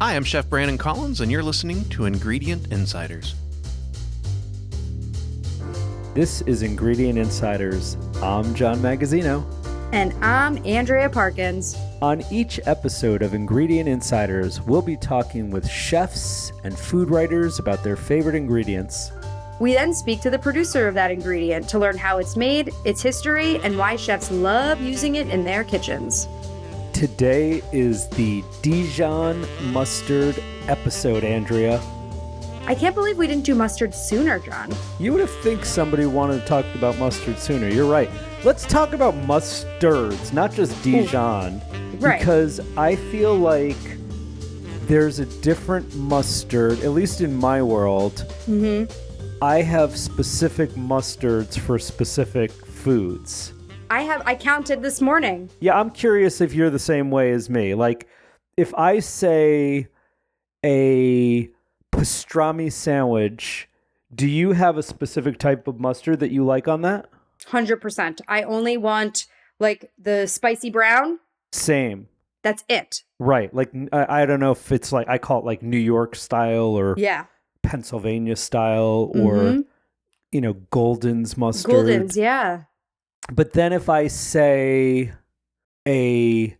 Hi, I'm Chef Brandon Collins, and you're listening to Ingredient Insiders. This is Ingredient Insiders. I'm John Magazzino. And I'm Andrea Parkins. On each episode of Ingredient Insiders, we'll be talking with chefs and food writers about their favorite ingredients. We then speak to the producer of that ingredient to learn how it's made, its history, and why chefs love using it in their kitchens. Today is the Dijon mustard episode, Andrea. I can't believe we didn't do mustard sooner, John. You would have think somebody wanted to talk about mustard sooner. You're right. Let's talk about mustards, not just Dijon. Right. Because I feel like there's a different mustard, at least in my world. Mm-hmm. I have specific mustards for specific foods. I counted this morning. Yeah, I'm curious if you're the same way as me. Like, if I say a pastrami sandwich, do you have a specific type of mustard that you like on that? 100%. I only want, like, the spicy brown. Same. That's it. Right. Like, I don't know if it's like, I call it like New York style or Pennsylvania style or, you know, Golden's mustard. Golden's, yeah. But then if I say a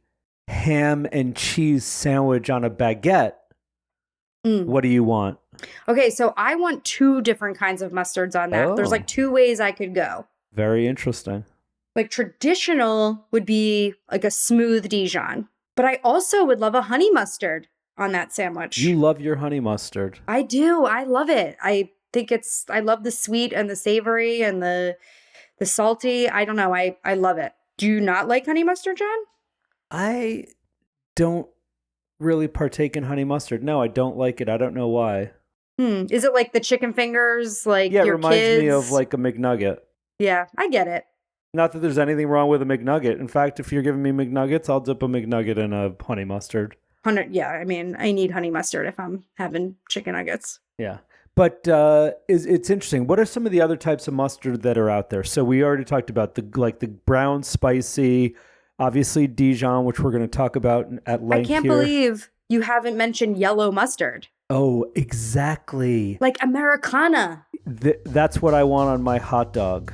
ham and cheese sandwich on a baguette, what do you want? Okay, so I want two different kinds of mustards on that. There's like two ways I could go. Very interesting. Like traditional would be like a smooth Dijon, but I also would love a honey mustard on that sandwich. You love your honey mustard. I do. I love it. I love the sweet and the savory and the salty. I don't know. I love it. Do you not like honey mustard, John? I don't really partake in honey mustard. No, I don't like it. I don't know why. Is it like the chicken fingers? Like yeah, it your reminds kids? me of like a McNugget. Yeah, I get it. Not that there's anything wrong with a McNugget. In fact, if you're giving me McNuggets, I'll dip a McNugget in a honey mustard. Yeah, I mean, I need honey mustard if I'm having chicken nuggets. Yeah. But it's interesting. What are some of the other types of mustard that are out there? So we already talked about the brown spicy, obviously Dijon, which we're going to talk about at length. I can't believe you haven't mentioned yellow mustard. Oh, exactly. Like Americana. That's what I want on my hot dog.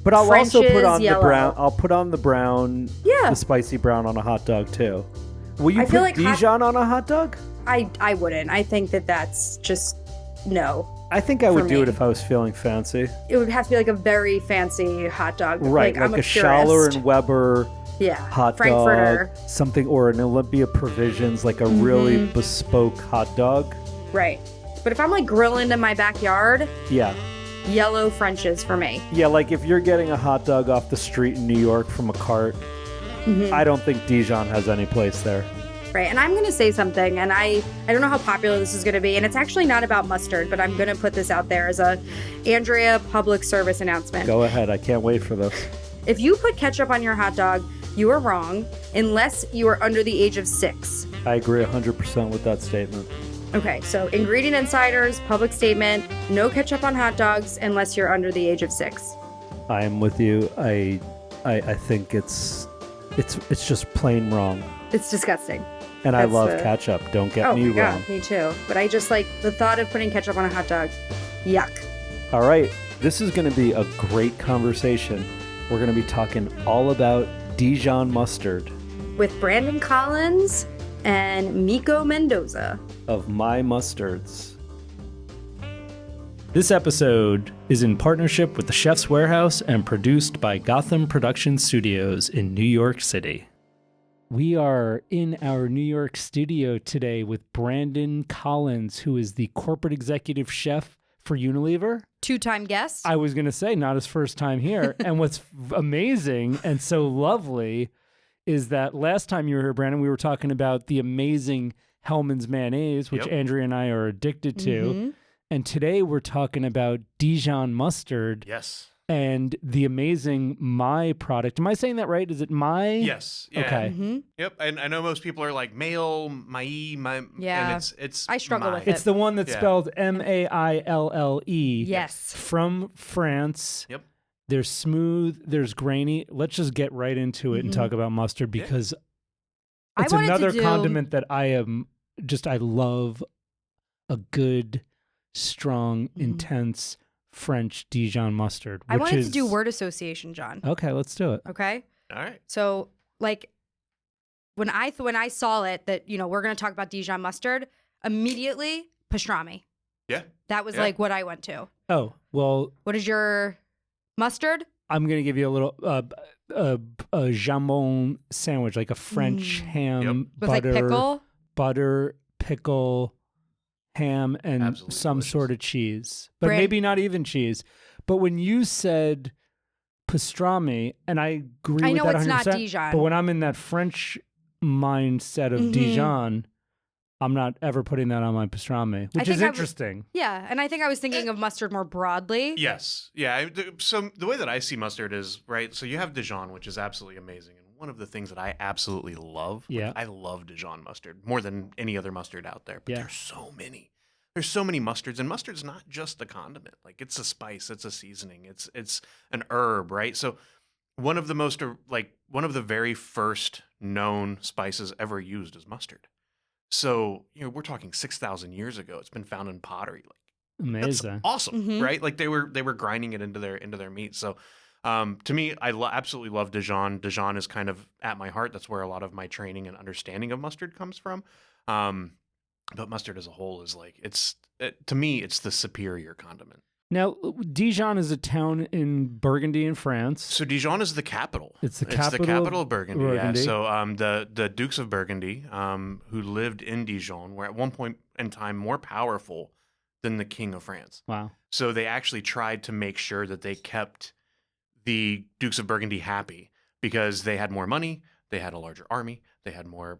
But I'll French's also put on yellow. the brown. I'll put on the brown, the spicy brown on a hot dog too. Will you put like Dijon on a hot dog? I wouldn't. I think that's just no. I think I would do it if I was feeling fancy. It would have to be like a very fancy hot dog. Right, like a Schaller and Weber hot Frankfurter. dog. Something, or an Olympia Provisions, like a really bespoke hot dog. Right. But if I'm like grilling in my backyard, yellow French's for me. Yeah, like if you're getting a hot dog off the street in New York from a cart, I don't think Dijon has any place there. Right, and I'm going to say something, and I don't know how popular this is going to be, and it's actually not about mustard, but I'm going to put this out there as a Andrea public service announcement. Go ahead, I can't wait for this. If you put ketchup on your hot dog, you are wrong, unless you are under the age of 6. I agree 100% with that statement. Okay, so Ingredient Insiders, public statement, no ketchup on hot dogs unless you're under the age of 6. I am with you. I think it's just plain wrong. It's disgusting. And I love ketchup. Don't get me wrong. Me too. But I just like the thought of putting ketchup on a hot dog. Yuck. All right. This is going to be a great conversation. We're going to be talking all about Dijon mustard. With Brandon Collins and Mico Mendoza. Of My Mustards. This episode is in partnership with The Chef's Warehouse and produced by Gotham Production Studios in New York City. We are in our New York studio today with Brandon Collins, who is the corporate executive chef for Unilever. 2-time guest. I was going to say, not his first time here. And what's amazing and so lovely is that last time you were here, Brandon, we were talking about the amazing Hellmann's mayonnaise, which Andrea and I are addicted to. And today we're talking about Dijon mustard. Yes. And the amazing Maille product. Am I saying that right? Is it Maille? Yes. Yeah. Okay. Yep. And I know most people are like Maille, Maille. Yeah. And it's I struggle Maille. with it. It's the one that's spelled Maille. Yes. From France. Yep. There's smooth, there's grainy. Let's just get right into it and talk about mustard because it's another condiment that I am I love a good, strong, intense French Dijon mustard. I wanted to do word association, John. Okay, let's do it. Okay. All right. So like when I saw it that, we're going to talk about Dijon mustard, immediately pastrami. Yeah. That was like what I went to. Oh, well. What is your mustard? I'm going to give you a little a jambon sandwich, like a French ham, With like pickle? Butter, pickle, ham, and Absolutely some delicious. sort of cheese. But maybe not even cheese. But when you said pastrami, and I agree I with know that 100%. it's not Dijon. But when I'm in that French mindset of Dijon, I'm not ever putting that on my pastrami, which is interesting. Yeah, and I think I was thinking of mustard more broadly. Yes. Yeah. So the way that I see mustard is, right, so you have Dijon, which is absolutely amazing. And one of the things that I absolutely love, I love Dijon mustard more than any other mustard out there. But there's so many. There's so many mustards, and mustard's not just a condiment. Like, it's a spice, it's a seasoning, it's an herb, right? So one of the very first known spices ever used is mustard. So, we're talking 6,000 years ago. It's been found in pottery. Like, amazing. That's awesome, right? Like they were grinding it into their meat. So, to me, I absolutely love Dijon. Dijon is kind of at my heart. That's where a lot of my training and understanding of mustard comes from. But mustard as a whole is to me, it's the superior condiment. Now, Dijon is a town in Burgundy in France. So Dijon is the capital. It's the capital of Burgundy. Yeah. So the Dukes of Burgundy, who lived in Dijon, were at one point in time more powerful than the King of France. Wow. So they actually tried to make sure that they kept the Dukes of Burgundy happy because they had more money, they had a larger army, they had more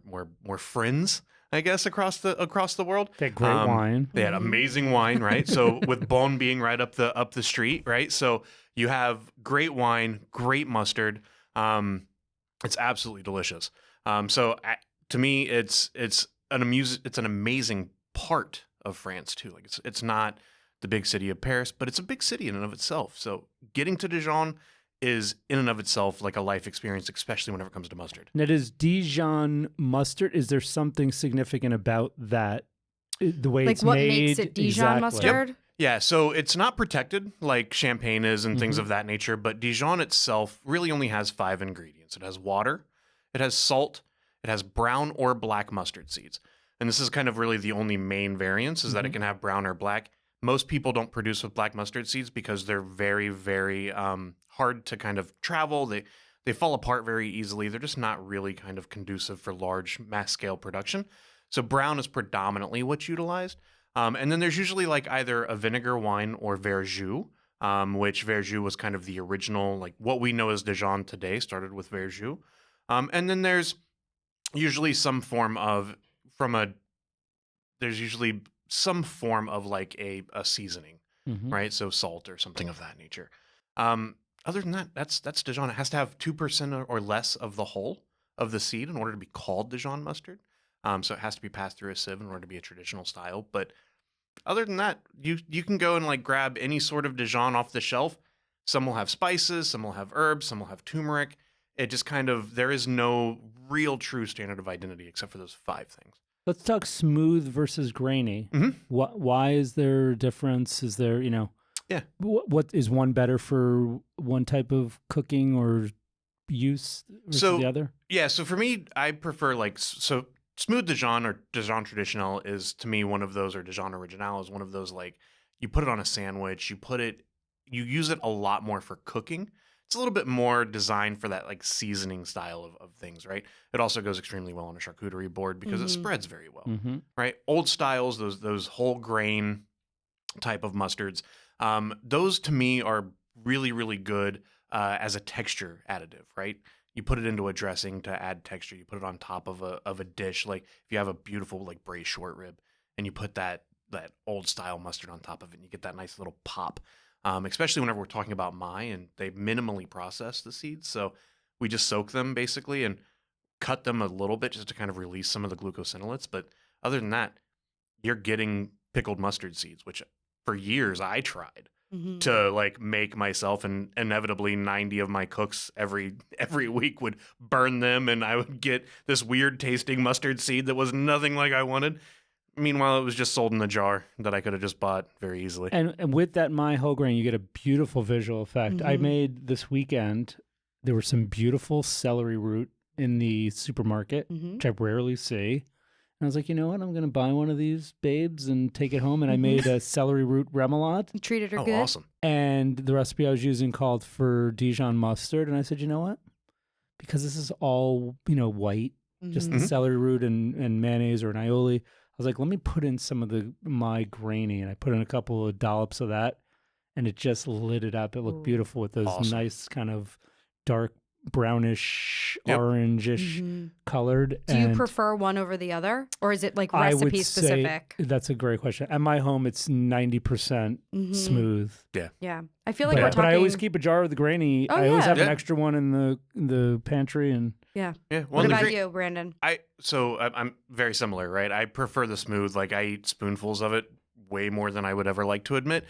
friends, I guess, across the world. They had great wine. They had amazing wine, right? So with Beaune being right up the street, right? So you have great wine, great mustard. It's absolutely delicious. To me, it's an amazing part of France too. Like it's not the big city of Paris, but it's a big city in and of itself. So getting to Dijon is in and of itself like a life experience, especially whenever it comes to mustard. Now, does Dijon mustard, is there something significant about that? The way it's made? Like what makes it Dijon mustard? Yep. Yeah, so it's not protected like champagne is and things of that nature, but Dijon itself really only has 5 ingredients. It has water, it has salt, it has brown or black mustard seeds. And this is kind of really the only main variance is that it can have brown or black. Most people don't produce with black mustard seeds because they're very, very hard to kind of travel. They fall apart very easily. They're just not really kind of conducive for large mass scale production. So brown is predominantly what's utilized. And then there's usually like either a vinegar wine or verjus, which verjus was kind of the original, like what we know as Dijon today started with verjus. And then there's usually some form of like a seasoning, right? So salt or something of that nature. Other than that, that's Dijon. It has to have 2% or less of the whole of the seed in order to be called Dijon mustard. So it has to be passed through a sieve in order to be a traditional style. But other than that, you can go and like grab any sort of Dijon off the shelf. Some will have spices, some will have herbs, some will have turmeric. It just kind of, there is no real true standard of identity except for those 5 things. Let's talk smooth versus grainy. Why is there a difference? Is there, what is one better for one type of cooking or use versus the other? Yeah, so for me, I prefer smooth Dijon or Dijon Traditional is to me one of those, or Dijon Original is one of those, like you put it on a sandwich, you use it a lot more for cooking. It's a little bit more designed for that like seasoning style of things, right? It also goes extremely well on a charcuterie board because it spreads very well, right? Old styles, those whole grain type of mustards, those to me are really, really good as a texture additive, right? You put it into a dressing to add texture. You put it on top of a dish. Like if you have a beautiful like braised short rib and you put that old style mustard on top of it and you get that nice little pop. Especially whenever we're talking about Maille and they minimally process the seeds. So we just soak them basically and cut them a little bit just to kind of release some of the glucosinolates. But other than that, you're getting pickled mustard seeds, which for years I tried. to like make myself, and inevitably 90 of my cooks every week would burn them, and I would get this weird tasting mustard seed that was nothing like I wanted. Meanwhile, it was just sold in a jar that I could have just bought very easily. And with that Maille whole grain, you get a beautiful visual effect. I made this weekend, there was some beautiful celery root in the supermarket, which I rarely see. And I was like, you know what? I'm going to buy one of these babes and take it home. And I made a celery root remoulade. You treated her Oh, good. awesome. And the recipe I was using called for Dijon mustard. And I said, you know what? Because this is all, white, just the celery root and mayonnaise or an aioli. I was like, let me put in some of my grainy. And I put in a couple of dollops of that. And it just lit it up. It looked beautiful with those nice kind of dark brownish, orangish colored. Do you prefer one over the other? Or is it like I would recipe specific? say that's a great question. At my home, it's 90% smooth. Yeah. I feel like we're talking... But I always keep a jar of the grainy. Oh, I always yeah. have an extra one in the pantry. And Yeah. Well, What about you, Brandon? I'm very similar, right? I prefer the smooth. Like I eat spoonfuls of it way more than I would ever like to admit.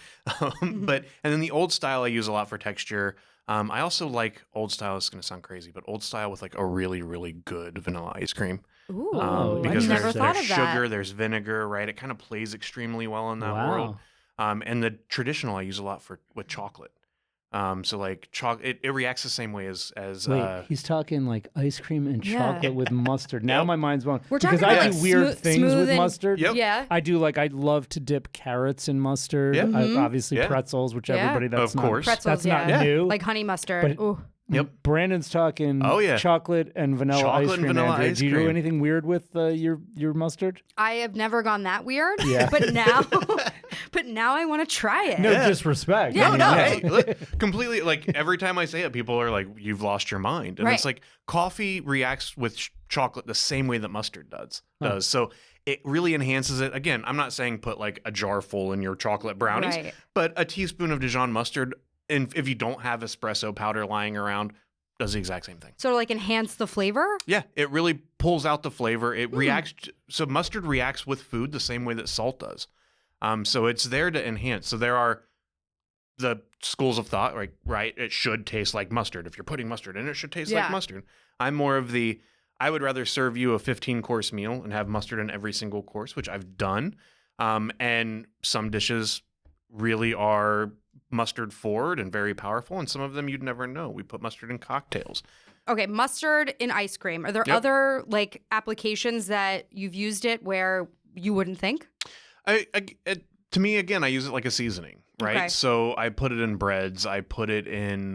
And then the old style I use a lot for texture. I also like old style. It's going to sound crazy, but old style with like a really, really good vanilla ice cream. Ooh, Because I never thought there's of that. sugar, there's vinegar, right? It kind of plays extremely well in that world. And the traditional I use a lot with chocolate. So like it reacts the same way as wait, he's talking like ice cream and chocolate with mustard. Now my mind's blown. We're because talking I about do weird things with mustard. Yeah. I love to dip carrots in mustard. Obviously pretzels, which everybody that's of course. Pretzels, not new. Like honey mustard. Ooh. Brandon's talking chocolate and vanilla ice cream. Andrea. Do you do anything weird with your mustard? I have never gone that weird. Yeah. But now I want to try it. No disrespect. Yeah, no. Hey, look, completely. Like every time I say it, people are like, "You've lost your mind," and it's like coffee reacts with chocolate the same way that mustard does. So it really enhances it. Again, I'm not saying put like a jar full in your chocolate brownies, but a teaspoon of Dijon mustard, and if you don't have espresso powder lying around, does the exact same thing. So like enhance the flavor? Yeah, it really pulls out the flavor. It reacts. So mustard reacts with food the same way that salt does. So it's there to enhance. So there are the schools of thought, right? It should taste like mustard. If you're putting mustard in it, should taste like mustard. I'm more of I would rather serve you a 15-course meal and have mustard in every single course, which I've done. And some dishes really are mustard forward and very powerful, and some of them you'd never know. We put mustard in cocktails. Okay, mustard in ice cream. Are there other like applications that you've used it where you wouldn't think? To me, again, I use it like a seasoning, right? Okay. So I put it in breads, I put it in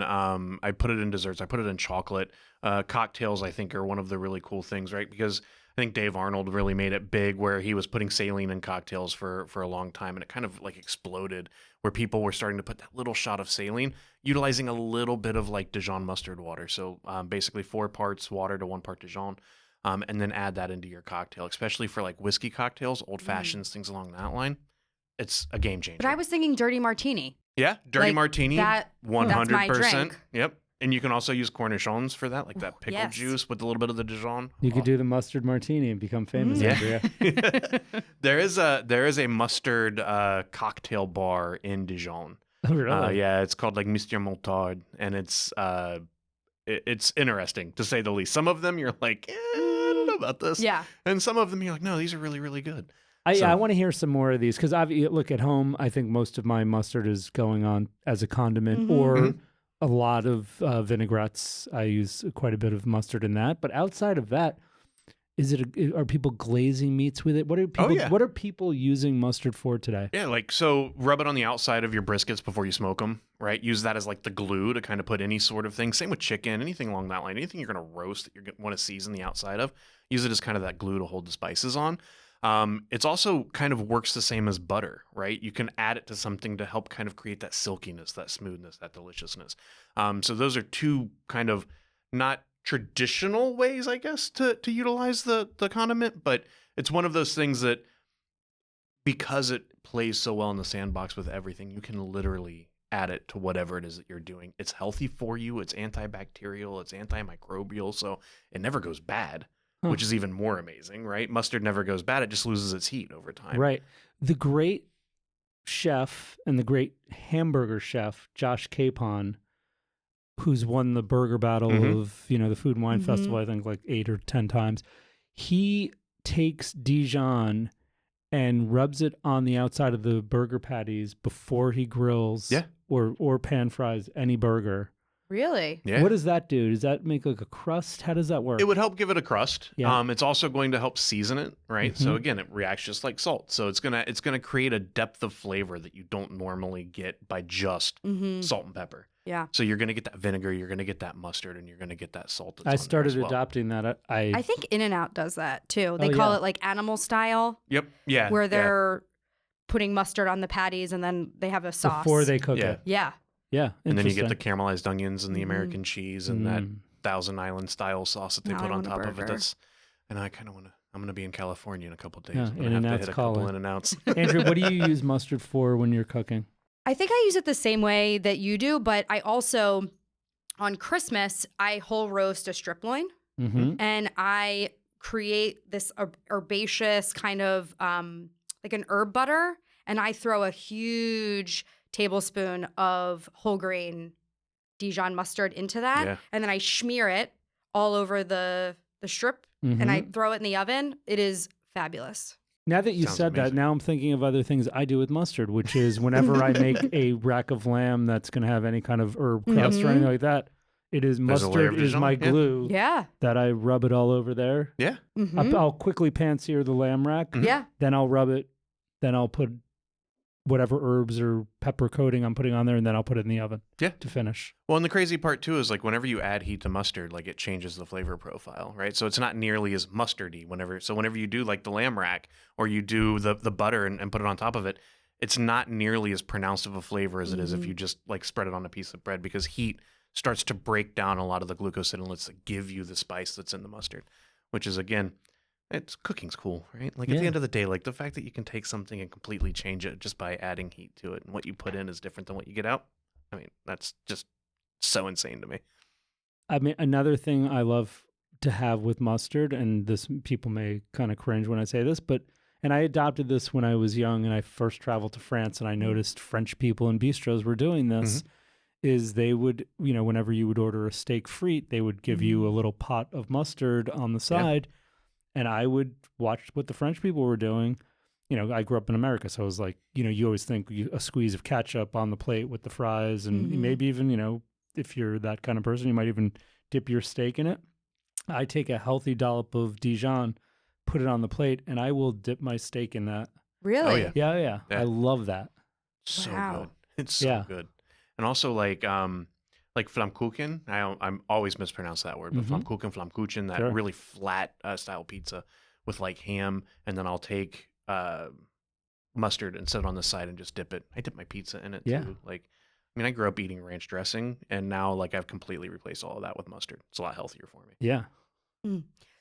desserts, I put it in chocolate. Cocktails, I think, are one of the really cool things, right? Because I think Dave Arnold really made it big, where he was putting saline in cocktails for a long time, and it kind of like exploded, where people were starting to put that little shot of saline, utilizing a little bit of like Dijon mustard water. So basically 4 parts water to 1 part Dijon. And then add that into your cocktail, especially for like whiskey cocktails, old fashions, things along that line. It's a game changer. But I was thinking dirty martini. Yeah, dirty like martini, 100%. That's my drink. Yep. And you can also use cornichons for that, like that pickle juice with a little bit of the Dijon. You could do the mustard martini and become famous, Andrea. There is a mustard cocktail bar in Dijon. Oh, really? Yeah, it's called like Mr. Montard, and it's interesting to say the least. Some of them you're like, I don't know about this. Yeah. And some of them you're like, no, these are really, really good. I want to hear some more of these, because look, at home, I think most of my mustard is going on as a condiment or a lot of vinaigrettes. I use quite a bit of mustard in that. But outside of that, are people glazing meats with it? What are people using mustard for today? Yeah, like, so rub it on the outside of your briskets before you smoke them, right? Use that as like the glue to kind of put any sort of thing. Same with chicken, anything along that line. Anything you're going to roast that you want to season the outside of, use it as kind of that glue to hold the spices on. It's also kind of works the same as butter, right? You can add it to something to help kind of create that silkiness, that smoothness, that deliciousness. So those are 2 kind of not traditional ways, I guess, to utilize the condiment, but it's one of those things that, because it plays so well in the sandbox with everything, you can literally add it to whatever it is that you're doing. It's healthy for you, it's antibacterial, it's antimicrobial, so it never goes bad, which is even more amazing, right? Mustard never goes bad, it just loses its heat over time. Right. The great chef and the great hamburger chef, Josh Capon, who's won the burger battle of, the Food and Wine Festival, I think like 8 or 10 times. He takes Dijon and rubs it on the outside of the burger patties before he grills or pan fries any burger. Really? Yeah. What does that do? Does that make like a crust? How does that work? It would help give it a crust. Yeah. It's also going to help season it, right? So again, it reacts just like salt. So it's gonna create a depth of flavor that you don't normally get by just salt and pepper. Yeah. So you're gonna get that vinegar, you're gonna get that mustard, and you're gonna get that salt. That's I on there started as well. adopting that. I think In-N-Out does that too. They call it like animal style. Yep. Yeah. Where they're putting mustard on the patties and then they have a sauce. Before they cook it. Yeah. Yeah. And then you get the caramelized onions and the American cheese and that Mm. Thousand Island style sauce that they Now put I on want a top of it. burger. That's, and I kind of want to. I'm gonna be in California in a couple of days. Yeah, I'm gonna have to In-N-Out's hit a couple calling. In-N-Outs. Andrew, what do you use mustard for when you're cooking? I think I use it the same way that you do, but I also, on Christmas, I whole roast a strip loin Mm-hmm. and I create this herbaceous kind of like an herb butter, and I throw a huge tablespoon of whole grain Dijon mustard into that, Yeah. and then I smear it all over the strip, Mm-hmm. and I throw it in the oven. It is fabulous. Now that you Sounds said that, amazing. now I'm thinking of other things I do with mustard, which is whenever I make a rack of lamb that's going to have any kind of herb crust or anything like that, it is There's a layer of mustard is Dijon, my yeah. glue Yeah. that I rub it all over there. Yeah. Mhm. I'll quickly pan-sear the lamb rack. Yeah. Then I'll rub it. Then I'll put whatever herbs or pepper coating I'm putting on there, and then I'll put it in the oven Yeah. to finish. Well, and the crazy part too is like whenever you add heat to mustard, like it changes the flavor profile, right? So it's not nearly as mustardy whenever you do like the lamb rack or you do the butter and put it on top of it, it's not nearly as pronounced of a flavor as it is if you just like spread it on a piece of bread, because heat starts to break down a lot of the glucosidylates that give you the spice that's in the mustard, which is again, cooking's cool, right? Like at the Yeah. end of the day, like the fact that you can take something and completely change it just by adding heat to it, and what you put in is different than what you get out. I mean, that's just so insane to me. I mean, another thing I love to have with mustard, and this people may kind of cringe when I say this, and I adopted this when I was young and I first traveled to France, and I noticed French people in bistros were doing this, is they would, whenever you would order a steak frite, they would give you a little pot of mustard on the side, and I would watch what the French people were doing. I grew up in America, so it was like, you always think a squeeze of ketchup on the plate with the fries, and maybe even, if you're that kind of person, you might even dip your steak in it. I take a healthy dollop of Dijon, put it on the plate, and I will dip my steak in that. Really? Oh, yeah. Yeah. Yeah. I love that. So Wow. good. It's so Yeah. good. And also like Flammkuchen. I'm always mispronounce that word, but Flammkuchen, that Sure. really flat style pizza with like ham, and then I'll take mustard and set it on the side and just dip it. I dip my pizza in it Yeah. too. Like, I mean, I grew up eating ranch dressing, and now like I've completely replaced all of that with mustard. It's a lot healthier for me. Yeah.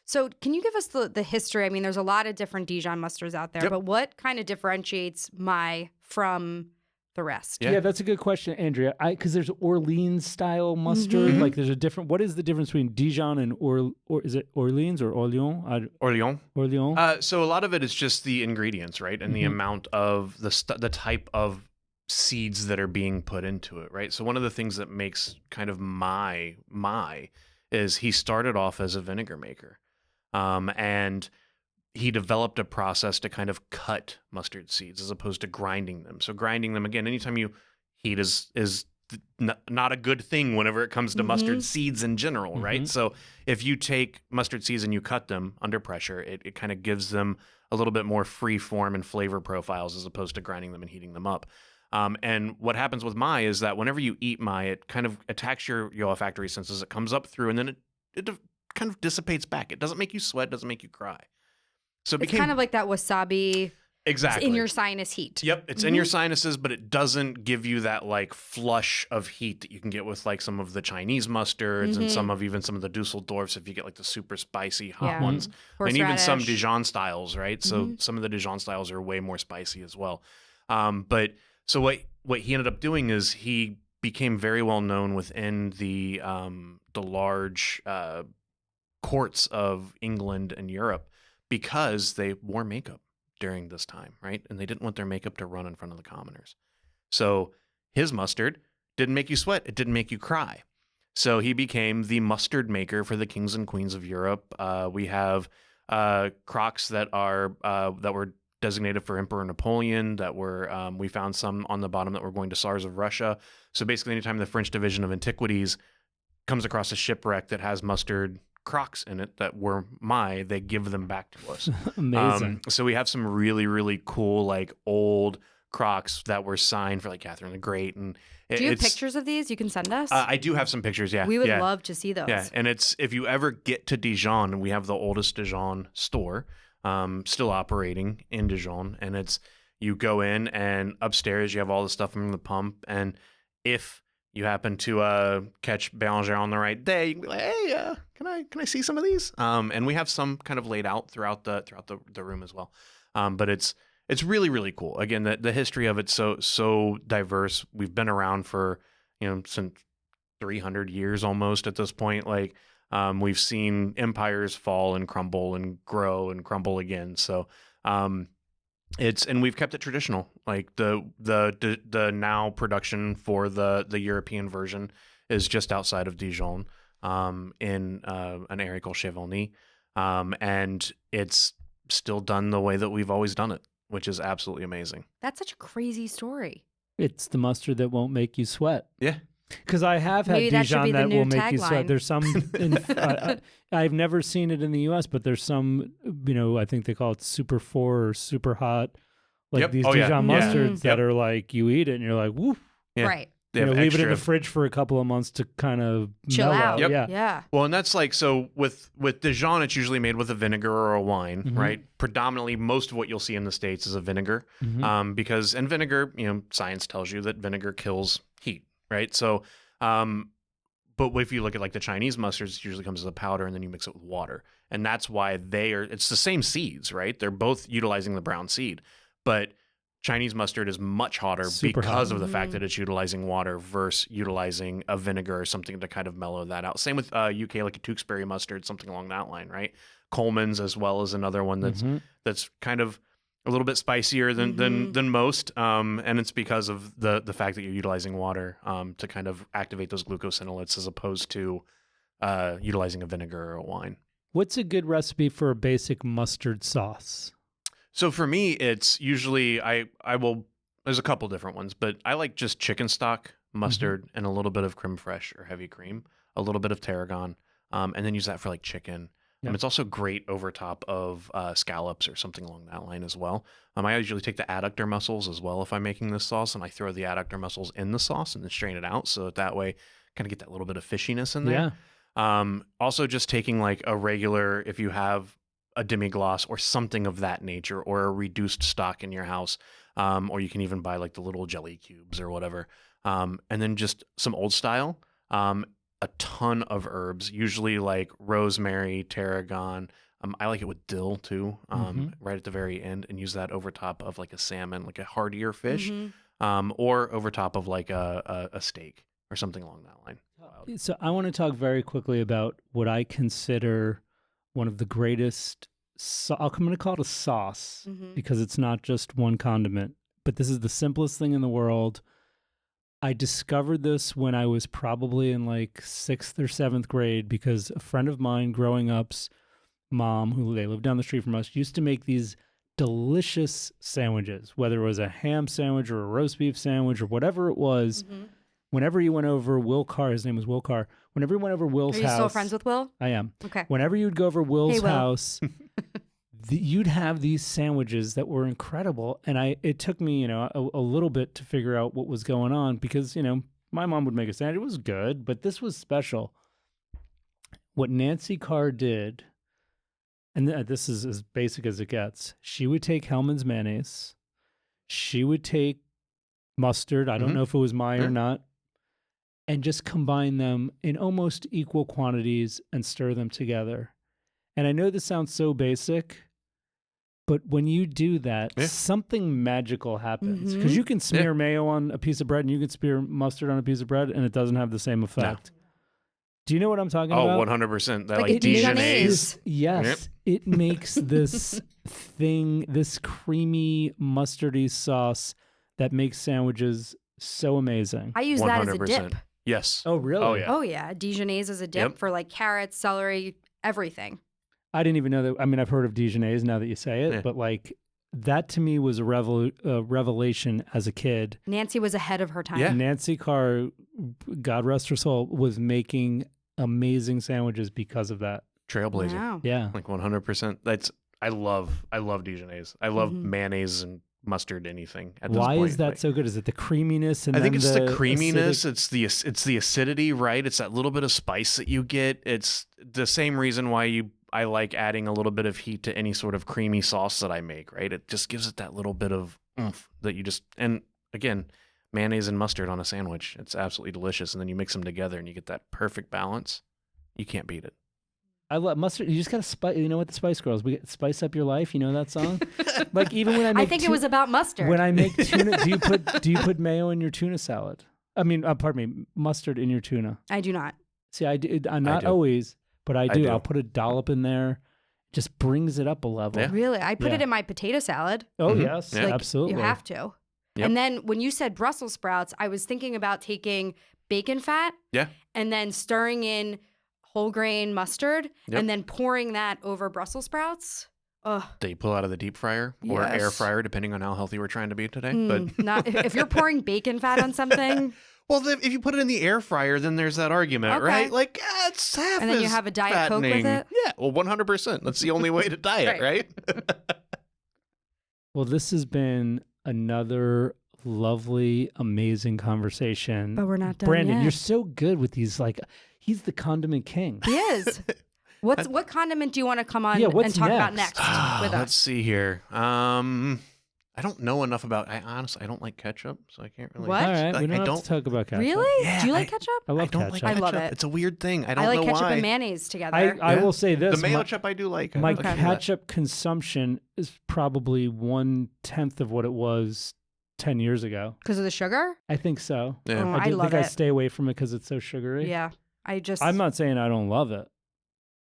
So can you give us the history? I mean, there's a lot of different Dijon mustards out there, Yep. but what kind of differentiates Maille from the rest? Yeah. Yeah, that's a good question, Andrea. Because there's Orleans style mustard. Like there's a different. What is the difference between Dijon and or is it Orleans or Orléans? Orléans. Orléans. So a lot of it is just the ingredients, right, and the amount of the type of seeds that are being put into it, right. So one of the things that makes kind of Maille is he started off as a vinegar maker, and he developed a process to kind of cut mustard seeds as opposed to grinding them. So grinding them, again, anytime you heat is not a good thing whenever it comes to mustard seeds in general, right? So if you take mustard seeds and you cut them under pressure, it kind of gives them a little bit more free form and flavor profiles as opposed to grinding them and heating them up. And what happens with Maille is that whenever you eat Maille, it kind of attacks your olfactory senses. It comes up through, and then it kind of dissipates back. It doesn't make you sweat, doesn't make you cry. So it It's became kind of like that wasabi exactly in your sinus heat. Yep, it's in your sinuses, but it doesn't give you that like flush of heat that you can get with like some of the Chinese mustards and some of the Dusseldorfs if you get like the super spicy hot Yeah. ones. And even some Horseradish. Dijon styles, right? So some of the Dijon styles are way more spicy as well. But so what he ended up doing is he became very well known within the large courts of England and Europe because they wore makeup. during this time, right? And they didn't want their makeup to run in front of the commoners. So his mustard didn't make you sweat. It didn't make you cry. So he became the mustard maker for the kings and queens of Europe. We have crocks that were designated for Emperor Napoleon, that were we found some on the bottom that were going to Tsars of Russia. So basically, anytime the French Division of Antiquities comes across a shipwreck that has mustard crocks in it that were Maille, they give them back to us. Amazing. So we have some really, really cool, like, old crocks that were signed for, like, Catherine the Great. And do you have pictures of these you can send us? I do have some pictures, yeah. We would yeah. love to see those. Yeah, and it's, if you ever get to Dijon, we have the oldest Dijon store, still operating in Dijon, and it's, you go in and upstairs you have all the stuff from the pump, and if you happen to catch Bélanger on the right day, you can be like, hey, can I see some of these? And we have some kind of laid out throughout the room as well. But it's really, really cool. Again, the history of it's so diverse. We've been around for, since 300 years almost at this point. Like, we've seen empires fall and crumble and grow and crumble again. So and we've kept it traditional. Like the now production for the European version is just outside of Dijon, in an area called Chevalny, and it's still done the way that we've always done it, which is absolutely amazing. That's such a crazy story. It's the mustard that won't make you sweat. Yeah. Because I have had Maybe that should Dijon be the that new will make you tagline. sweat. There's some, I've never seen it in the U.S., but there's some, I think they call it super 4 or super hot, like Yep. these Oh, yeah. Dijon Yeah. mustards that are like, you eat it and you're like, woo. Yeah. Right. They have leave it in the extra- fridge for a couple of months to kind of Chill mellow. out. Yep. Yeah. Yeah. Well, and that's like, so with Dijon, it's usually made with a vinegar or a wine, Mhm. right? Predominantly, most of what you'll see in the States is a vinegar, Mhm. because, and vinegar, science tells you that vinegar kills heat, right? So, but if you look at like the Chinese mustards, it usually comes as a powder and then you mix it with water. And that's why it's the same seeds, right? They're both utilizing the brown seed, but Chinese mustard is much hotter Super because hot. of the fact that it's utilizing water versus utilizing a vinegar or something to kind of mellow that out. Same with UK, like a Tewkesbury mustard, something along that line, right? Coleman's as well as another one that's kind of a little bit spicier than most, and it's because of the fact that you're utilizing water to kind of activate those glucosinolates as opposed to utilizing a vinegar or a wine. What's a good recipe for a basic mustard sauce? So for me, it's usually there's a couple different ones, but I like just chicken stock, mustard, and a little bit of creme fraiche or heavy cream, a little bit of tarragon, and then use that for like chicken. Yep. It's also great over top of scallops or something along that line as well. I usually take the adductor mussels as well if I'm making this sauce, and I throw the adductor mussels in the sauce and then strain it out, so that way kind of get that little bit of fishiness in there. Yeah. Also just taking like a regular, if you have a demi-glace or something of that nature, or a reduced stock in your house, or you can even buy like the little jelly cubes or whatever, and then just some old style, a ton of herbs, usually like rosemary, tarragon. I like it with dill too, right at the very end, and use that over top of like a salmon, like a heartier fish, or over top of like a steak or something along that line. So I want to talk very quickly about what I consider one of the greatest, I'm going to call it a sauce, because it's not just one condiment, but this is the simplest thing in the world. I discovered this when I was probably in like 6th or 7th grade, because a friend of mine growing up's mom, who they lived down the street from us, used to make these delicious sandwiches, whether it was a ham sandwich or a roast beef sandwich or whatever it was. Whenever you went over Will Carr, his name was Will Carr. Whenever you went over Will's house. Are you still friends with Will? I am. Okay. Whenever you'd go over Will's Hey, Will. house, you'd have these sandwiches that were incredible. And it took me, a little bit to figure out what was going on, because, my mom would make a sandwich. It was good, but this was special. What Nancy Carr did, and this is as basic as it gets, she would take Hellmann's mayonnaise. She would take mustard. I don't know if it was Maille or not. And just combine them in almost equal quantities and stir them together. And I know this sounds so basic, but when you do that, something magical happens. Because you can smear mayo on a piece of bread and you can smear mustard on a piece of bread and it doesn't have the same effect. Do you know what I'm talking Oh, about? 100%. That Like like Dijonnaise. Dijonnaise. Yes, it makes this thing, this creamy mustardy sauce that makes sandwiches so amazing. I use that as a dip. Yes. Oh, really? Oh, yeah. Oh yeah, Dijonnaise as a dip Yep. for like carrots, celery, everything. I didn't even know that. I mean, I've heard of Dijonnaise now that you say it, Yeah. but like that to me was a revelation as a kid. Nancy was ahead of her time. Yeah. Nancy Carr, God rest her soul, was making amazing sandwiches because of that. Trailblazer. Wow. Yeah. Like 100%. I love Dijonnaise. I love Mhm. mayonnaise and mustard anything at this Why point. is that Like, so good? Is it the creaminess and I think then it's the creaminess. acidic- It's the acidity, right? It's that little bit of spice that you get. It's the same reason why I like adding a little bit of heat to any sort of creamy sauce that I make, right? It just gives it that little bit of oomph that you just, and again, mayonnaise and mustard on a sandwich. It's absolutely delicious. And then you mix them together and you get that perfect balance. You can't beat it. I love mustard. You just gotta spice. You know what the Spice Girls? We spice up your life. You know that song? Like even when I make I think it was about mustard. when I make tuna. Do you put mayo in your tuna salad? I mean, pardon me, mustard in your tuna. I do not. See, I'm not do. always, but I do. do. I'll put a dollop in there. Just brings it up a level. Yeah. Really? I put Yeah. it in my potato salad. Oh Mhm. yes, Yeah. Like, absolutely. You have to. Yep. And then when you said Brussels sprouts, I was thinking about taking bacon fat Yeah. and then stirring in whole grain mustard Yep. and then pouring that over Brussels sprouts. Ugh. That you pull out of the deep fryer or air Yes. fryer, depending on how healthy we're trying to be today. Mm, But not if you're pouring bacon fat on something, well, if you put it in the air fryer, then there's that argument, Okay. right? Like it's half And then you as have a Diet Coke with fattening. it? Yeah, well, 100%. That's the only way to diet, right? Well, this has been another lovely, amazing conversation. but we're not done Brandon, yet. you're so good with these. Like, he's the condiment king. He is. What condiment do you want to come on Yeah, what's and talk about next? next with Let's us? see here. I don't know enough about. I honestly, I don't like ketchup, so I can't really. What? All right, Like, we don't I have don't to talk about ketchup. Really? Yeah, do you like I- ketchup? I I love don't ketchup. like I ketchup. love it. It's a weird thing. I don't I like know ketchup why. and mayonnaise together. I Yeah. will say The this: mayo my, chip I do like. my Okay. ketchup consumption is probably 1/10 of what it was 10 years ago. Because of the sugar? I think so. Yeah. Oh, I I do love think I it. stay away from it because it's so sugary. Yeah. I'm not saying I don't love it,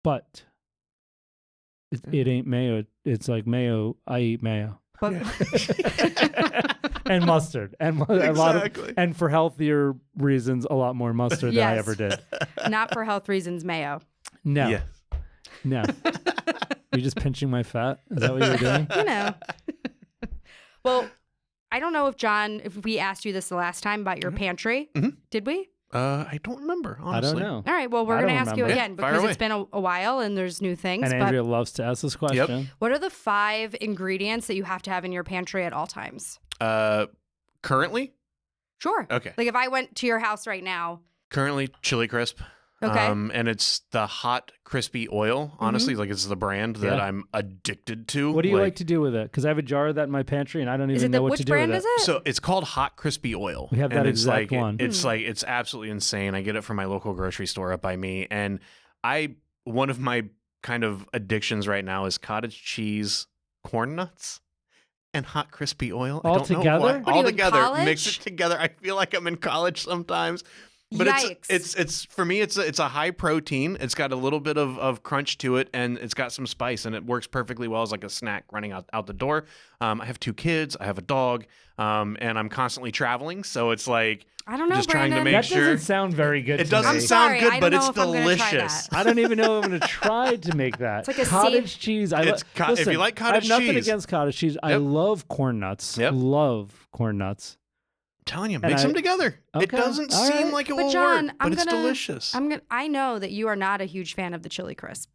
but it ain't mayo. It's like mayo. I eat mayo But and mustard and a lot of, Exactly. and for healthier reasons, a lot more mustard than I Yes. ever did. not for health reasons, mayo. No, Yeah. no. You're just pinching my fat. Is that what you're doing? You know. Well, I don't know if we asked you this the last time about your pantry. Mhm. Did we? I don't remember. Honestly. I don't know. All right. Well, we're I going to don't ask you remember. again Yeah, fire because away. it's been a while and there's new things. And But Andrea loves to ask this question. what are the 5 ingredients that you have to have in your pantry at all times? Currently, Sure. okay. Like if I went to your house right now. Currently, chili crisp. Okay. And it's the hot, crispy oil. Honestly, like it's the brand that Yeah. I'm addicted to. What do you like to do with it? Because I have a jar of that in my pantry, and I don't Is even it know what which to do brand with is it. it? So it's called hot crispy oil. We have that and it's exact like, one. It's like it's absolutely insane. I get it from my local grocery store up by me, and one of my kind of addictions right now is cottage cheese, corn nuts, and hot crispy oil. I All don't know together? why. What are All you, in together, mix college? it together. I feel like I'm in college sometimes. But Yikes. it's for me it's a high protein. It's got a little bit of crunch to it, and it's got some spice, and it works perfectly well as like a snack running out the door. I have 2 kids, I have a dog, and I'm constantly traveling, so it's like I don't know, just trying to Brandon. make That sure doesn't sound very good it to doesn't me. sound sorry, good, I but don't it's know if I'm gonna try delicious. that. I don't even know if I'm going to try to make that. It's like a cottage cheese. If you like I have cottage nothing cheese. against cottage cheese. I Yep. love corn nuts. Yep. Love corn nuts. I'm telling you, And mix I- them together. It Okay, doesn't all seem right. like it But will John, work, but it's delicious. I know that you are not a huge fan of the chili crisp.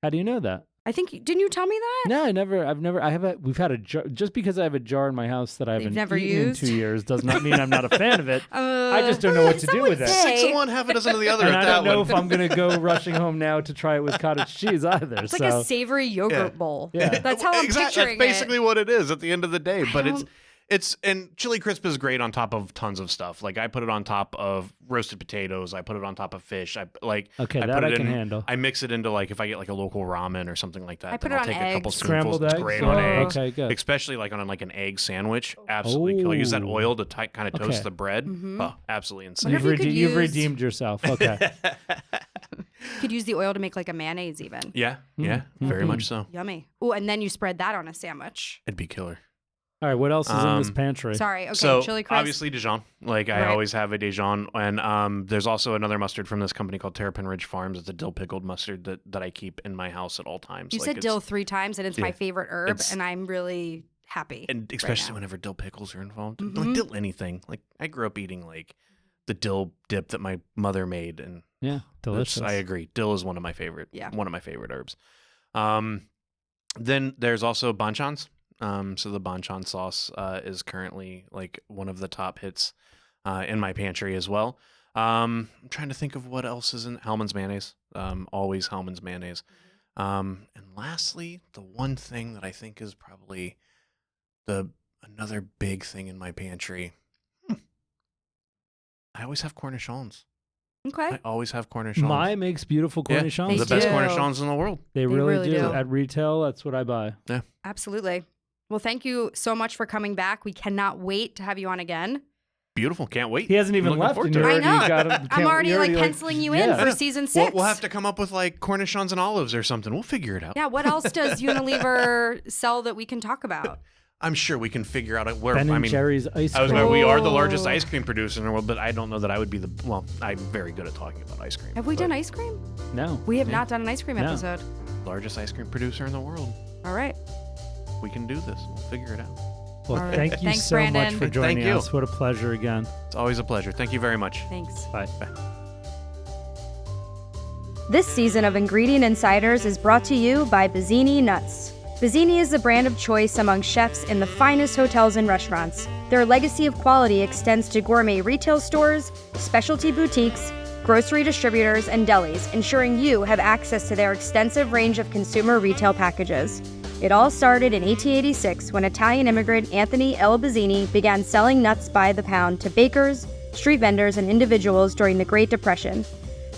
How do you know that? I think didn't you tell me that? No, we've had a jar, just because I have a jar in my house that I haven't never eaten used? in 2 years does not mean I'm not a fan of it. I just don't know what to do with it. 6 of one, half a dozen of the other. And at I that don't know one. if I'm going to go rushing home now to try it with cottage cheese either. It's like a savory yogurt Yeah. bowl. Yeah. That's how I'm picturing That's basically what it is at the end of the day. But don't- it's and chili crisp is great on top of tons of stuff. Like I put it on top of roasted potatoes. I put it on top of fish. Okay, I that put I it can in, handle. I mix it into like if I get like a local ramen or something like that. I put then it I'll on take a couple eggs. spoonfuls. Scrambled It's eggs? great Oh, on eggs. okay, good. Especially like on like an egg sandwich. Absolutely kill. Use that Oh. oil to kind of toast Okay. the bread. Mhm. Oh, absolutely insane. Wonder if you could You've use- redeemed yourself. Okay. Could use the oil to make like a mayonnaise even. Yeah, yeah, very much so. Yummy. Oh, and then you spread that on a sandwich. It'd be killer. All right, what else is in this pantry? Sorry. Okay, So chili crisp. obviously Dijon. Like I Right. always have a Dijon, and there's also another mustard from this company called Terrapin Ridge Farms. It's a dill pickled mustard that I keep in my house at all times. You Like, said it's- dill 3 times, and it's my yeah, favorite herb, it's- and I'm really happy. and right especially now. whenever dill pickles are involved, Mhm. like dill anything. Like I grew up eating like the dill dip that my mother made, and Yeah, delicious. I agree. Dill is one of my favorite. Yeah. One of my favorite herbs. Then there's also banchans. So the banchan sauce is currently like one of the top hits in my pantry as well. I'm trying to think of what else is in Hellman's mayonnaise. Always Hellman's mayonnaise. And lastly, the one thing that I think is probably another big thing in my pantry. I always have cornichons. Okay. I always have cornichons. Maille makes beautiful Yeah, cornichons. the They best do. cornichons in the world. They They really really do. do. At retail, that's what I buy. Absolutely. Well, thank you so much for coming back. We cannot wait to have you on again. Beautiful. Can't wait. He hasn't even Looking left, forward and to you it. I already know. got him. I'm can't- already you're like penciling you in yeah. for I know. season 6. We'll have to come up with like cornichons and olives or something. We'll figure it out. Yeah. What else does Unilever sell that we can talk about? I'm sure we can figure out where. Ben I and mean, Jerry's ice I was cream. going. We are the Oh. largest ice cream producer in the world, but I don't know that I would be the. Well, I'm very good at talking about ice cream. Have we but done ice cream? No. We have Yeah. not done an ice cream No. episode. Largest ice cream producer in the world. All right. We can do this. We'll figure it out. Well, All right. thank you Thanks, so much Brandon. for joining Thank you. us. What a pleasure again. It's always a pleasure. Thank you very much. Thanks. Bye. This season of Ingredient Insiders is brought to you by Bazzini Nuts. Bazzini is the brand of choice among chefs in the finest hotels and restaurants. Their legacy of quality extends to gourmet retail stores, specialty boutiques, grocery distributors, and delis, ensuring you have access to their extensive range of consumer retail packages. It all started in 1886 when Italian immigrant Anthony L. Bazzini began selling nuts by the pound to bakers, street vendors, and individuals during the Great Depression.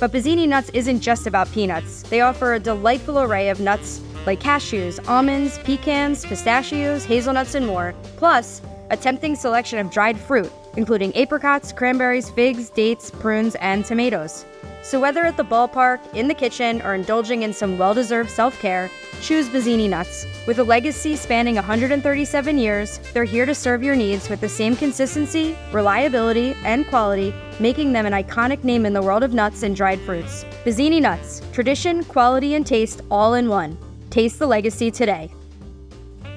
But Bazzini Nuts isn't just about peanuts. They offer a delightful array of nuts like cashews, almonds, pecans, pistachios, hazelnuts, and more, plus a tempting selection of dried fruit, including apricots, cranberries, figs, dates, prunes, and tomatoes. So whether at the ballpark, in the kitchen, or indulging in some well-deserved self-care, choose Bazzini Nuts. With a legacy spanning 137 years, they're here to serve your needs with the same consistency, reliability, and quality, making them an iconic name in the world of nuts and dried fruits. Bazzini Nuts, tradition, quality, and taste all in one. Taste the legacy today.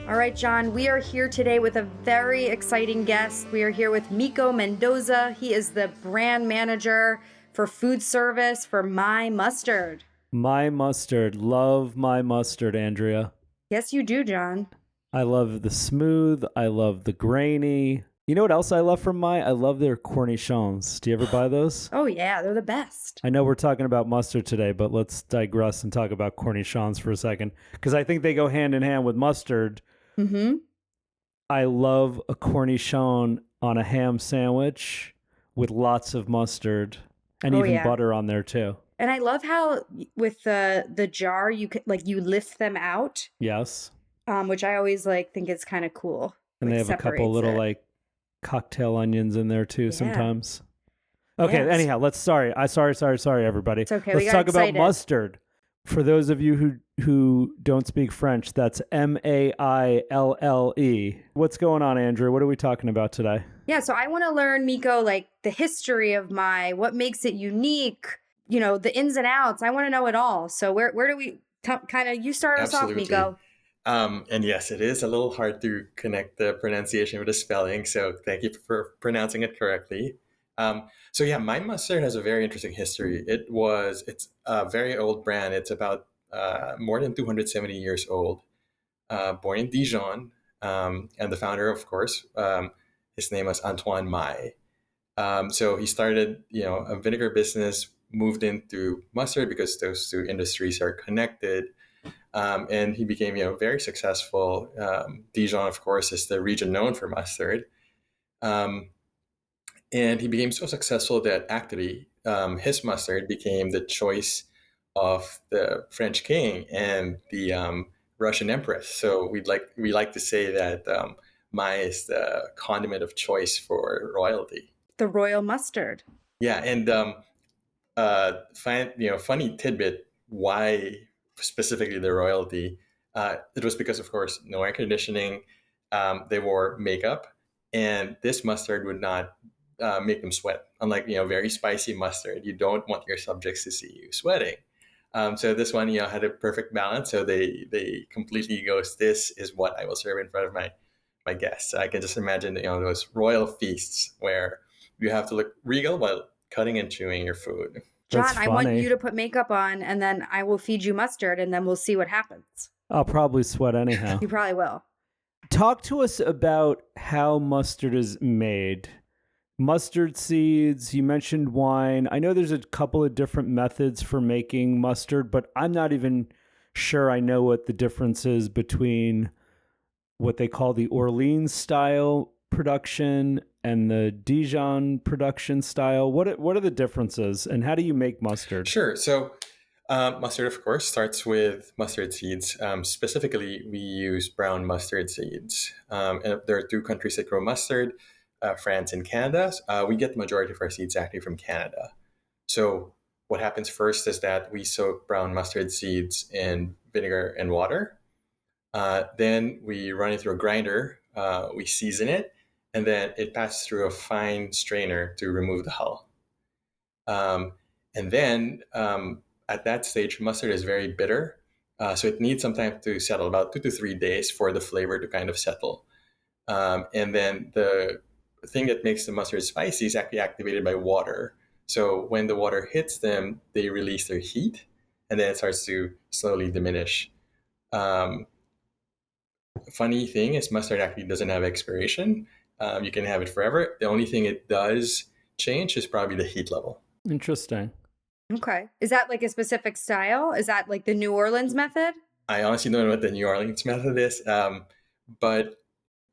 All right, John, we are here today with a very exciting guest. We are here with Mico Mendoza. He is the brand manager for food service for My Mustard. My mustard. Love my mustard, Andrea. Yes, you do, John. I love the smooth. I love the grainy. You know what else I love from I love their cornichons. Do you ever buy those? Oh, yeah, they're the best. I know we're talking about mustard today, but let's digress and talk about cornichons for a second, because I think they go hand in hand with mustard. Mm-hmm. I love a cornichon on a ham sandwich with lots of mustard and Oh, even yeah. butter on there too. And I love how with the jar, you could, like, you lift them out, Yes. which I always think is kind of cool. And they Like, have a couple separates little it. like cocktail onions in there too Yeah. sometimes. Okay, Yes. anyhow, sorry everybody. It's okay, we Let's got talk excited. about mustard. For those of you who don't speak French, that's Maille. What's going on, Andrew? What are we talking about today? Yeah, so I want to learn, Mico, like the history of what makes it unique, the ins and outs. I want to know it all. So where do we kind of, you start us off, Absolutely. Mico. And yes, it is a little hard to connect the pronunciation with the spelling. So thank you for pronouncing it correctly. So yeah, My Mustard has a very interesting history. It's a very old brand. It's about more than 270 years old. Born in Dijon, and the founder, of course, his name was Antoine Maille. So he started, a vinegar business, moved into mustard because those two industries are connected. And he became, very successful. Dijon, of course, is the region known for mustard. And he became so successful that actually his mustard became the choice of the French king and the Russian empress. So we like to say that Maille is the condiment of choice for royalty. The royal mustard. Yeah, and funny tidbit why specifically the royalty. It was because, of course, no air conditioning. They wore makeup, and this mustard would not make them sweat. Unlike very spicy mustard, you don't want your subjects to see you sweating. So this one, had a perfect balance. So they completely goes, this is what I will serve in front of my guests. I can just imagine those royal feasts where you have to look regal while cutting and chewing your food. John, That's I want funny. you to put makeup on, and then I will feed you mustard, and then we'll see what happens. I'll probably sweat anyhow. You probably will. Talk to us about how mustard is made. Mustard seeds, you mentioned wine. I know there's a couple of different methods for making mustard, but I'm not even sure I know what the difference is between what they call the Orleans style production and the Dijon production style. What are the differences, and how do you make mustard? Sure. So mustard, of course, starts with mustard seeds. Specifically, we use brown mustard seeds. And there are two countries that grow mustard, France and Canada. We get the majority of our seeds actually from Canada. So what happens first is that we soak brown mustard seeds in vinegar and water. Then we run it through a grinder. We season it, and then it passes through a fine strainer to remove the hull. And then at that stage, mustard is very bitter. So it needs some time to settle, about 2 to 3 days for the flavor to kind of settle. And then the thing that makes the mustard spicy is actually activated by water. So when the water hits them, they release their heat, and then it starts to slowly diminish. Funny thing is, mustard actually doesn't have expiration. You can have it forever. The only thing it does change is probably the heat level. Interesting. Okay. Is that like a specific style? Is that like the New Orleans method? I honestly don't know what the New Orleans method is, but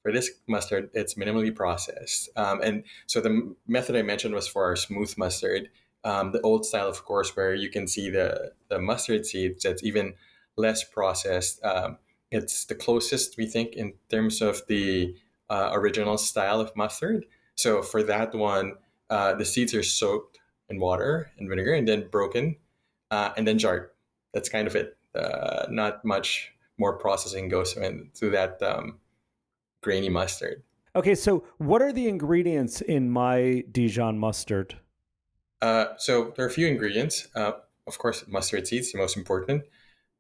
for this mustard, it's minimally processed. And so the method I mentioned was for our smooth mustard. The old style, of course, where you can see the mustard seeds, that's even less processed. It's the closest, we think, in terms of the original style of mustard. So for that one, the seeds are soaked in water and vinegar and then broken and then jarred. That's kind of it. Not much more processing goes into that grainy mustard. Okay, so what are the ingredients in my Dijon mustard? So there are a few ingredients. Of course, mustard seeds, the most important.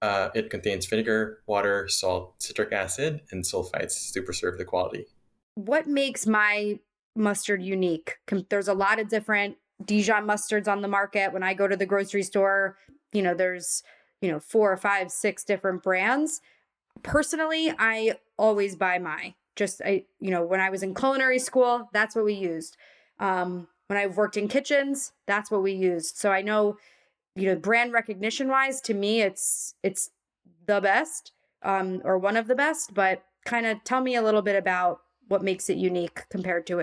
It contains vinegar, water, salt, citric acid, and sulfites to preserve the quality. What makes my mustard unique? There's a lot of different Dijon mustards on the market. When I go to the grocery store, there's 4, 5, 6 different brands. Personally, I always buy Maille. When I was in culinary school, that's what we used. When I've worked in kitchens, that's what we used. So I know, brand recognition wise, to me, it's the best, or one of the best. But kind of tell me a little bit about what makes it unique compared to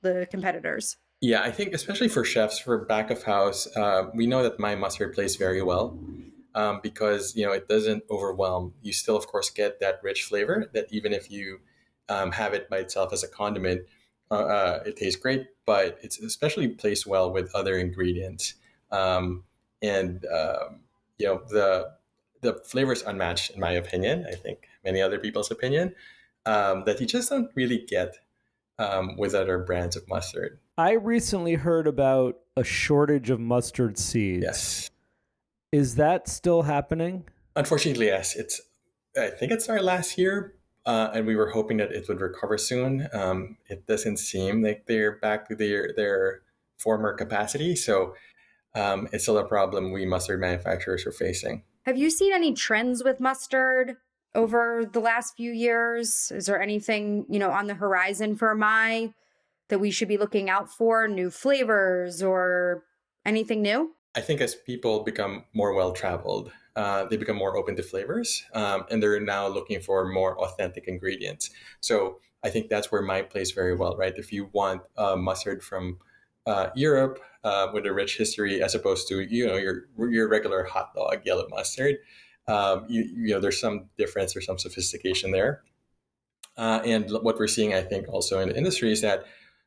the competitors. Yeah, I think especially for chefs, for back of house, we know that my mustard plays very well because it doesn't overwhelm. You still, of course, get that rich flavor that even if you have it by itself as a condiment, it tastes great. But it's especially placed well with other ingredients, the flavor is unmatched in my opinion. I think many other people's opinion that you just don't really get with other brands of mustard. I recently heard about a shortage of mustard seeds. Yes. Is that still happening? Unfortunately, yes. I think it started last year, and we were hoping that it would recover soon. It doesn't seem like they're back to their former capacity, so it's still a problem we mustard manufacturers are facing. Have you seen any trends with mustard over the last few years? Is there anything, on the horizon for Maille that we should be looking out for? New flavors or anything new? I think as people become more well-traveled, they become more open to flavors, and they're now looking for more authentic ingredients. So I think that's where Maille plays very well, right? If you want mustard from Europe with a rich history, as opposed to your regular hot dog yellow mustard, there's some difference or some sophistication there. And what we're seeing, I think, also in the industry is that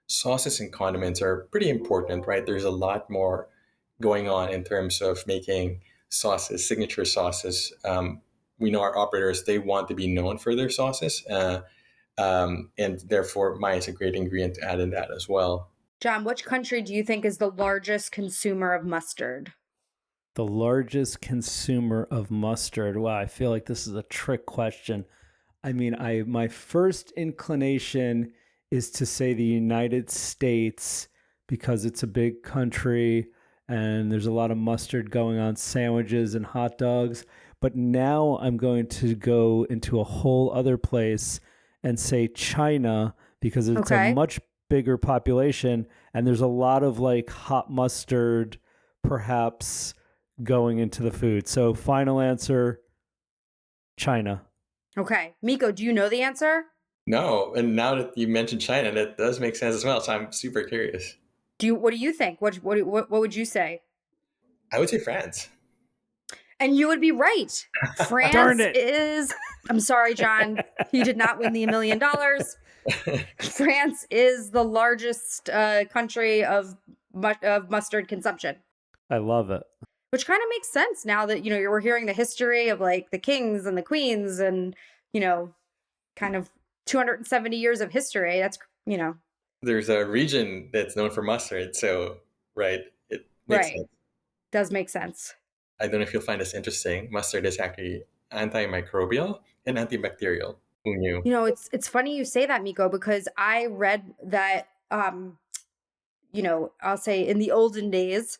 sauces and condiments are pretty important, right? There's a lot more going on in terms of making sauces, signature sauces. We know our operators, they want to be known for their sauces. And therefore, Maille is a great ingredient to add in that as well. John, which country do you think is the largest consumer of mustard? The largest consumer of mustard. Wow, I feel like this is a trick question. I mean, my first inclination is to say the United States because it's a big country and there's a lot of mustard going on sandwiches and hot dogs. But now I'm going to go into a whole other place and say China because it's a much bigger population and there's a lot of like hot mustard perhaps going into the food. So final answer, China. Okay. Mico, do you know the answer? No, and now that you mentioned China, that does make sense as well. So I'm super curious. What do you think? What would you say? I would say France. And you would be right. France Darn it. is. I'm sorry, John. You did not win the $1 million. France is the largest country of mustard consumption. I love it. Which kind of makes sense now that, we're hearing the history of like the kings and the queens and, kind of 270 years of history. That's, There's a region that's known for mustard. So, right. It makes sense. Does make sense. I don't know if you'll find this interesting. Mustard is actually antimicrobial and antibacterial. Who knew? It's funny you say that, Mico, because I read that, I'll say in the olden days,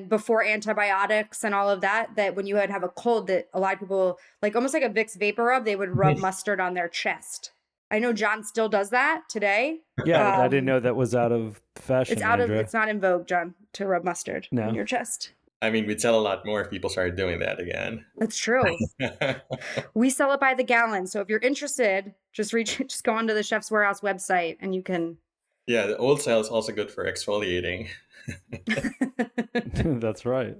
before antibiotics and all of that when you would have a cold, that a lot of people, like almost like a Vicks vapor rub, they would rub mustard on their chest. I know John still does that today. Yeah, I didn't know that was out of fashion. It's not in vogue, John, to rub mustard on your chest. I mean, we'd sell a lot more if people started doing that again. That's true. We sell it by the gallon. So if you're interested, just go onto the Chef's Warehouse website and you can. Yeah, the old style is also good for exfoliating. That's right.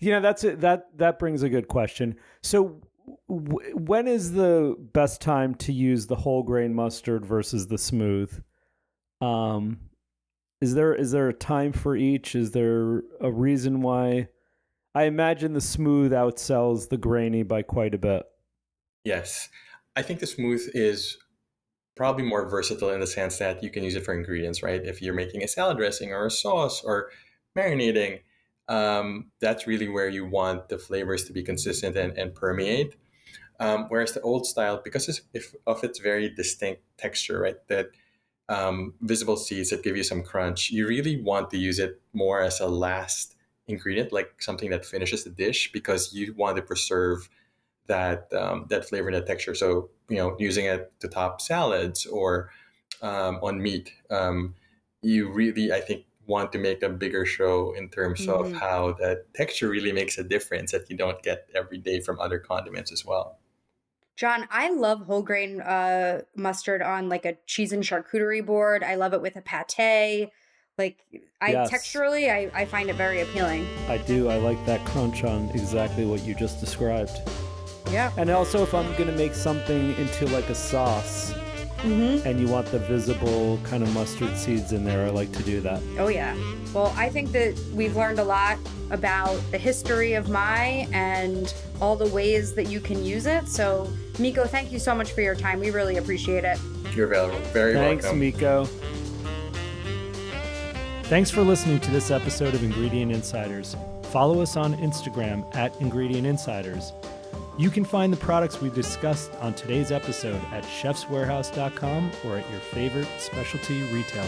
That's it. That brings a good question. So when is the best time to use the whole grain mustard versus the smooth? Is there a time for each? Is there a reason why? I imagine the smooth outsells the grainy by quite a bit. Yes. I think the smooth is probably more versatile in the sense that you can use it for ingredients, right? If you're making a salad dressing or a sauce or marinating, that's really where you want the flavors to be consistent and permeate. Whereas the old style, because of its very distinct texture, right? That visible seeds that give you some crunch, you really want to use it more as a last ingredient, like something that finishes the dish, because you want to preserve that flavor and that texture. So using it to top salads or on meat, you really, I think, want to make a bigger show in terms of how that texture really makes a difference that you don't get every day from other condiments as well. John, I love whole grain mustard on like a cheese and charcuterie board. I love it with a pate. Like texturally, I find it very appealing. I do. I like that crunch on exactly what you just described. Yeah. And also if I'm going to make something into like a sauce and you want the visible kind of mustard seeds in there, I like to do that. Oh, yeah. Well, I think that we've learned a lot about the history of Maille and all the ways that you can use it. So, Mico, thank you so much for your time. We really appreciate it. You're very welcome. Thanks, Mico. Thanks for listening to this episode of Ingredient Insiders. Follow us on Instagram @Ingredient Insiders. You can find the products we discussed on today's episode at chefswarehouse.com or at your favorite specialty retailer.